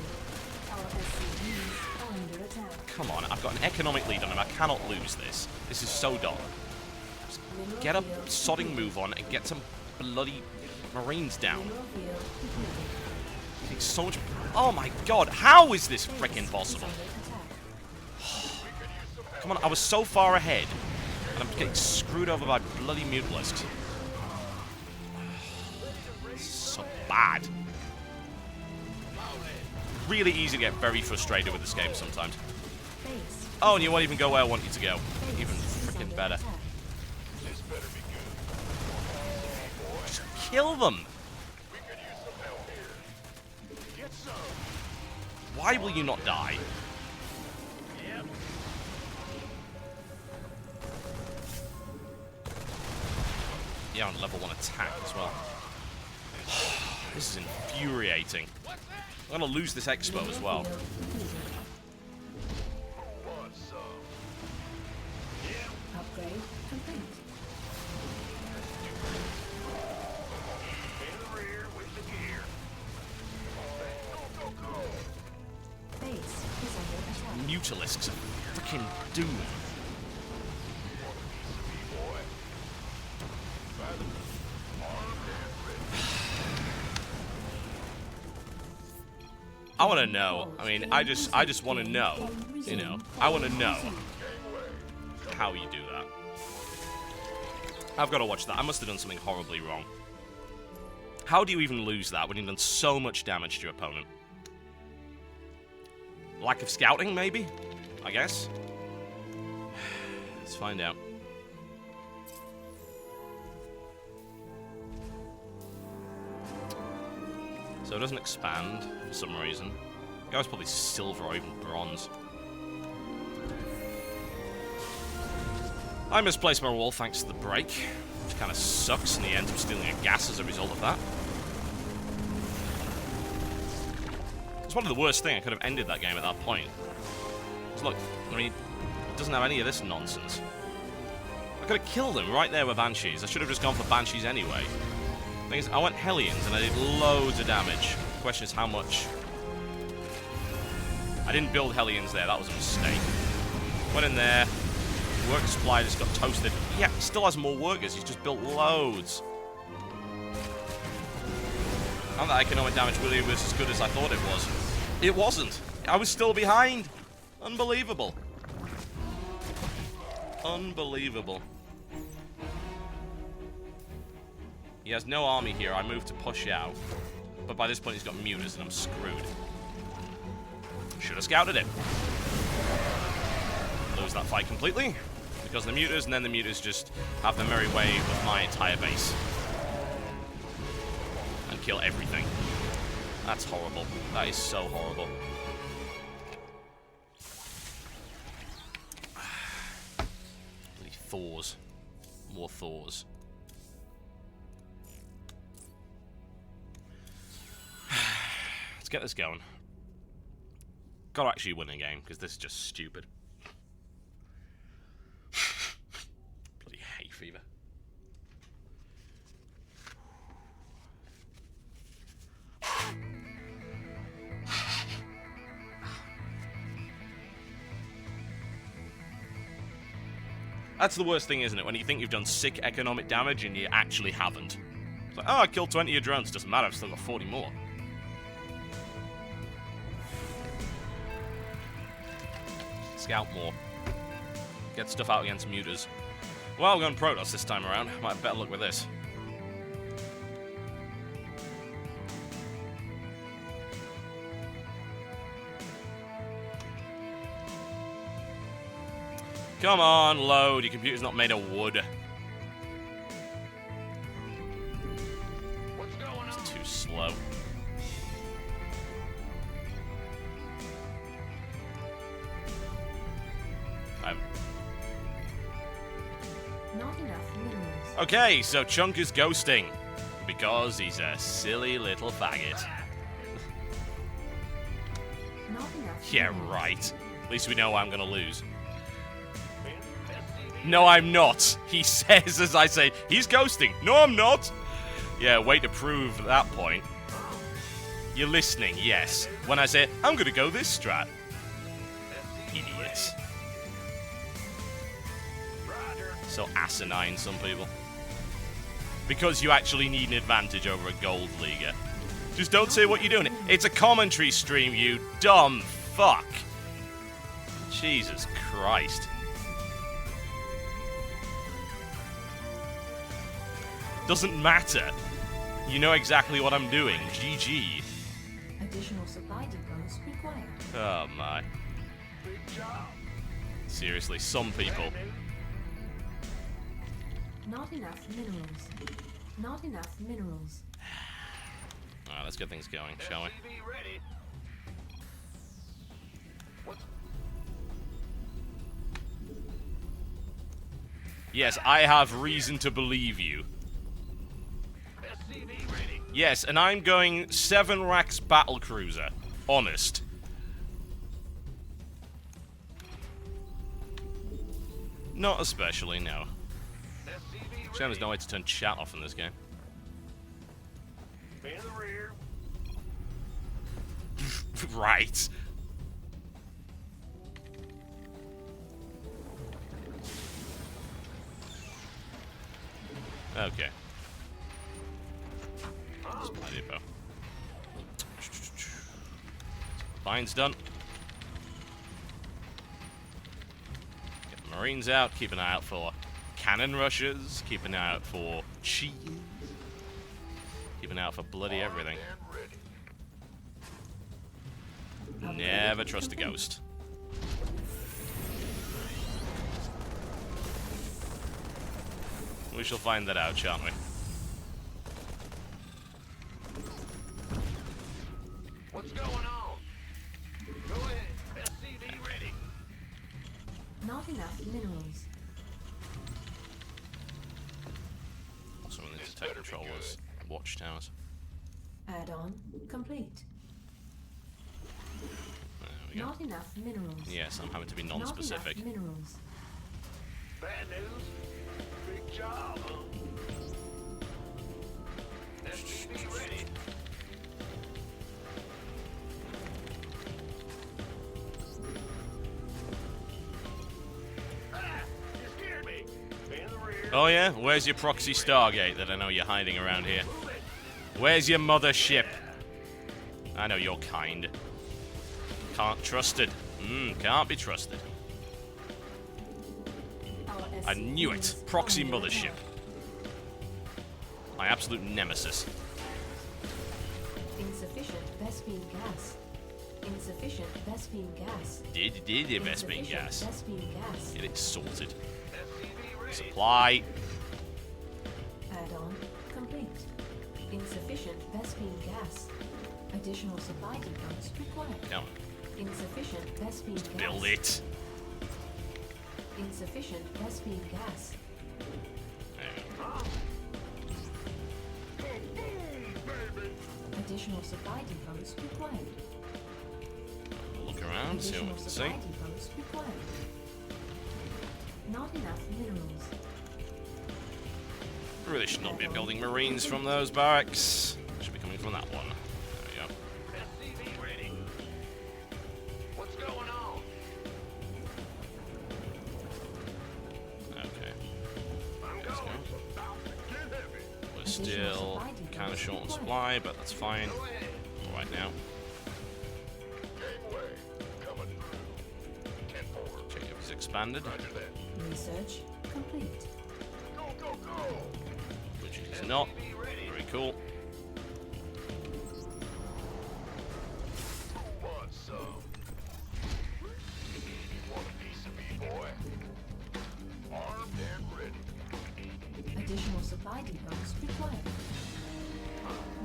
Our SCVs are under attack. Come on, I've got an economic lead on him. I cannot lose this. This is so dumb. Just get a sodding move on and get some bloody marines down. Mineral field depleted. Takes so much. Oh my god, how is this freaking possible? Come on, I was so far ahead, and I'm getting screwed over by bloody mutalisks. So bad. Really easy to get very frustrated with this game sometimes. Base Oh, and you won't even go where I want you to go. Even is freaking under better. attack. Just kill them. Why will you not die? Yeah, on level 1 attack as well. This is infuriating. I'm gonna lose this expo as well. Upgrade complete. Base is under attack. Mutalisks are freaking doomed. I want to know. I mean, I just want to know. You know, I want to know how you do that. I've got to watch that. I must have done something horribly wrong. How do you even lose that when you've done so much damage to your opponent? Lack of scouting, maybe? I guess. Let's find out. So it doesn't expand for some reason. The guy's probably silver or even bronze. I misplaced my wall thanks to the break, which kind of sucks, and he ends up stealing a gas as a result of that. It's one of the worst things. I could have ended that game at that point. Because look, I mean, it doesn't have any of this nonsense. I could have killed him right there with Banshees. I should have just gone for Banshees anyway. The thing is, I went Hellions and I did loads of damage. The question is how much. I didn't build Hellions there, that was a mistake. Went in there, worker supply just got toasted. Yeah, he still has more workers, he's just built loads. And that economic damage really was as good as I thought it was. It wasn't. I was still behind. Unbelievable. Unbelievable. He has no army here. I move to push out. But by this point, he's got mutas, and I'm screwed. Should have scouted it. Lose that fight completely. Because of the mutas, and then the mutas just have their merry way with my entire base. And kill everything. That's horrible. That is so horrible. Bloody Thors. More Thors. Let's get this going. Gotta actually win a game, because this is just stupid. Bloody hay fever. That's the worst thing, isn't it? When you think you've done sick economic damage and you actually haven't. It's like, oh, I killed 20 of your drones. Doesn't matter, I've still got 40 more. Scout more. Get stuff out against mutas. Well, we're going Protoss this time around. Might have better luck with this. Come on, load. Your computer's not made of wood. What's going on? It's too slow. Not enough minerals. Okay, so Chunk is ghosting. Because he's a silly little faggot. Not enough Yeah, minerals. right. At least we know I'm gonna lose. No, I'm not. He says as I say, he's ghosting. No, I'm not. Yeah, way to prove that point. You're listening, yes. When I say, I'm gonna go this strat. Idiots. So asinine, some people. Because you actually need an advantage over a gold leaguer. Just don't say what you're doing. It's a commentary stream, you dumb fuck. Jesus Christ. Doesn't matter. You know exactly what I'm doing. GG. Additional supply depots required. Oh my. Seriously, some people. Not enough minerals. Not enough minerals. Alright, let's get things going, shall we? TV ready. Yes, I have reason to believe you. Yes, and I'm going 7 racks battlecruiser. Honest. Not especially, no. Actually, there's no way to turn chat off in this game. Be in the rear. Right. Okay. Supply depot. Mine's done. Get the Marines out. Keep an eye out for cannon rushes. Keep an eye out for cheese. Keep an eye out for bloody everything. Never trust a ghost. We shall find that out, shan't we? What's going on? Go ahead. SCV ready. Not enough minerals. So we need to take controllers, watchtowers. Add-on complete. There we go. Not enough minerals. Yes, I'm having to be Not non-specific. enough minerals. Bad news. Big job, huh? SCV ready. Ah, you scared me. Be in the rear. Oh yeah? Where's your proxy Stargate that I know you're hiding around here? Move it. Where's your mothership? I know you're kind. Can't trust it. Can't be trusted. Our I knew it. SCVs Proxy under mothership. attack. My absolute nemesis. Insufficient Vespine gas. Insufficient Vespine gas. Did Vespine Insufficient gas. Vespine gas. Get it sorted. SCV ready. Supply. Add-on complete. Insufficient Vespine gas. Additional supply depots required. Come on. Insufficient Vespine gas. Build it. Insufficient Vespine gas. There we go. Additional supply depots required. Look around, see what we Additional can supply see. depots required. Not enough minerals. Really should not be building Marines from those barracks. Should be coming from that one. There SCV ready. What's going on? we go. Okay. I'm Let's going. go. About to get heavy. We're Additional still supply depots kind of short on required. supply, but that's fine. Go ahead. All right now. Gateway coming through. 10-4. Check if it's expanded, Roger that. Research complete. Go, go, go. which it is not. SCV ready. Very cool. Who wants some? You want a piece of me, boy? Armed and ready. Additional supply depots required.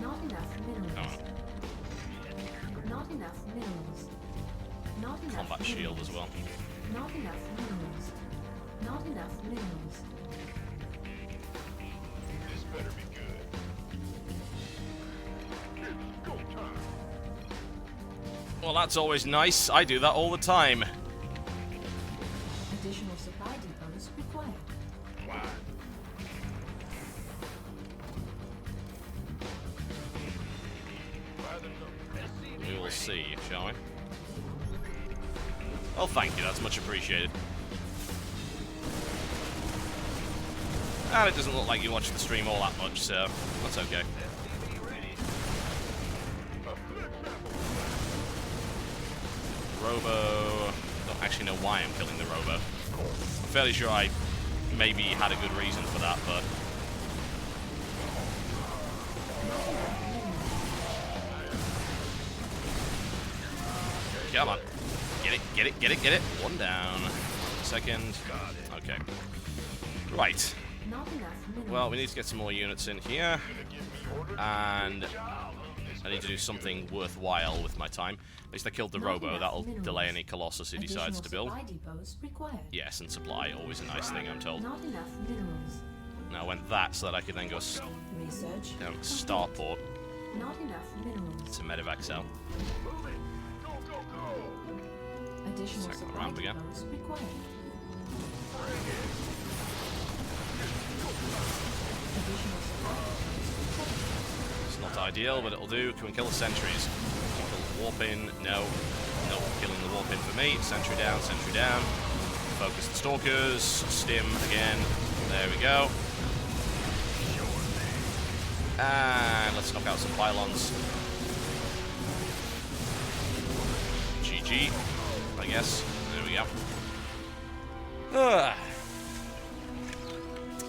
Not enough minerals. Come on. Not enough minerals. Not enough Combat shield minerals. as well. Not enough minerals. Not enough minerals. This better be good. It's go time. Well, that's always nice. I do that all the time. Additional supply depots required. Why? Rather than SCV We will ready. see, shall we? Oh, thank you. That's much appreciated. And it doesn't look like you watch the stream all that much, so that's okay. SCV ready. A flip Robo. Don't actually know why I'm killing the Robo. I'm fairly sure I maybe had a good reason for that, but come on. Get it, get it, get it, get it. One down. Second. Okay. Right. Not enough minerals. Well, we need to get some more units in here. And I need to do something worthwhile with my time. At least I killed the Not Robo. enough That'll minerals. delay any Colossus he decides Additional to build. supply depots required. Yes, and supply, always a nice thing, I'm told. Not enough minerals. Now I went that so that I could then go Research down to complete. Starport. Not enough minerals. It's a medevac cell. Move it. Go, go, go. Additional Second supply round again. depots required. Additional supply depots required. It's not ideal, but it'll do. Can we kill the sentries? Can we kill the warp in? No. Nope. Killing the warp in for me. Sentry down, sentry down. Focus the stalkers. Stim again. There we go. And let's knock out some pylons. GG, I guess. There we go.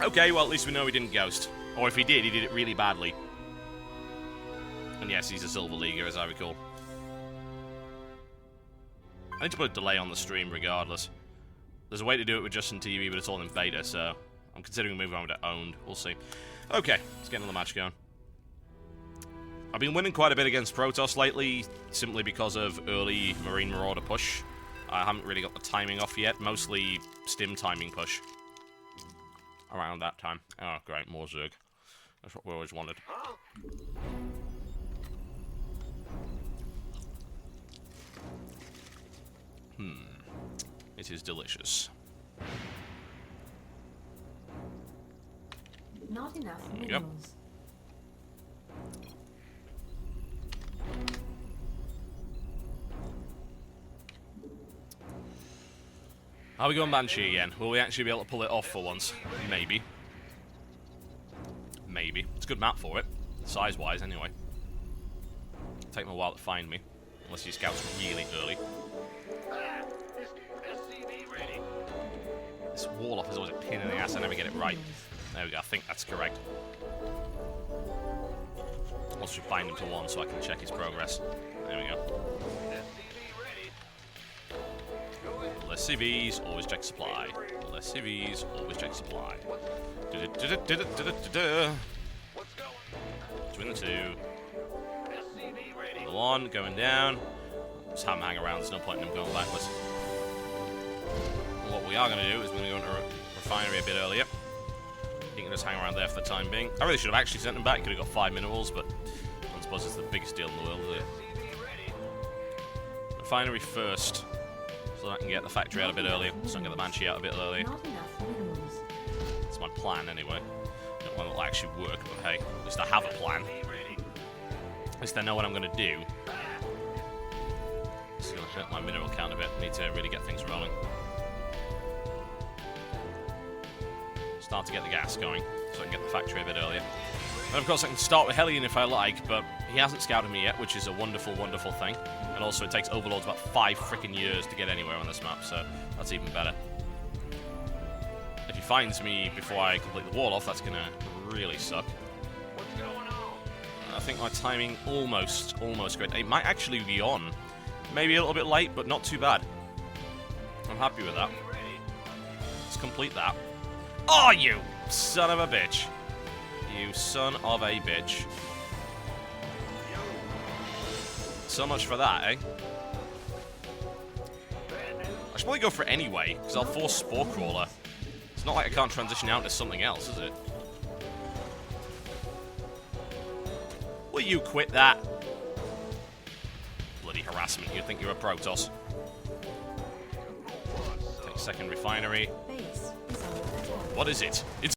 Okay, well, at least we know he didn't ghost. Or if he did it really badly. And yes, he's a Silver Leaguer, as I recall. I need to put a delay on the stream regardless. There's a way to do it with Justin TV, but it's all in beta, so I'm considering moving on to owned. We'll see. Okay, let's get another match going. I've been winning quite a bit against Protoss lately, simply because of early Marine Marauder push. I haven't really got the timing off yet, mostly Stim timing push. Around that time. Oh, great, more Zerg. That's what we always wanted. It is delicious. Not enough There you go. minerals. Are we going Banshee again? Will we actually be able to pull it off for once? Maybe. Maybe. It's a good map for it. Size-wise, anyway. It'll take me a while to find me. Unless you scouts really early. SCV ready. This wall off is always a pain in the ass. I never get it right. There we go. I think that's correct. Let's just bind him to one so I can check his progress. There we go. SCV ready. Go ahead. Less CVs, always check supply. Less CVs, always check supply. What's going? Between the two. SCV ready. The one going down. Just have him hang around. There's no point in him going backwards. What we are going to do is we're going to go into a refinery a bit earlier. He can just hang around there for the time being. I really should have actually sent him back. Could have got 5 minerals, but I don't suppose it's the biggest deal in the world, is it? SCV ready. Refinery first, so that I can get the factory out a bit earlier, so I can get the Banshee out a bit earlier. Not enough minerals. That's my plan, anyway. Not one that'll actually work, but hey, at least I have a plan. At least I know what I'm going to do. This is going to hurt my mineral count a bit. I need to really get things rolling. Start to get the gas going, so I can get the factory a bit earlier. And of course I can start with Hellion if I like, but he hasn't scouted me yet, which is a wonderful, wonderful thing. And also it takes Overlords about 5 freaking years to get anywhere on this map, so that's even better. If he finds me before I complete the wall off, that's gonna really suck. What's going on? I think my timing almost great. It might actually be on. Maybe a little bit late, but not too bad. I'm happy with that. Ready. Let's complete that. Oh, you son of a bitch. You son of a bitch. So much for that, eh? I should probably go for it anyway, because I'll force Spore Crawler. It's not like I can't transition out into something else, is it? Will you quit that? Bloody harassment. You'd think you're a Protoss. Take second refinery. Base is under attack. What is it? It's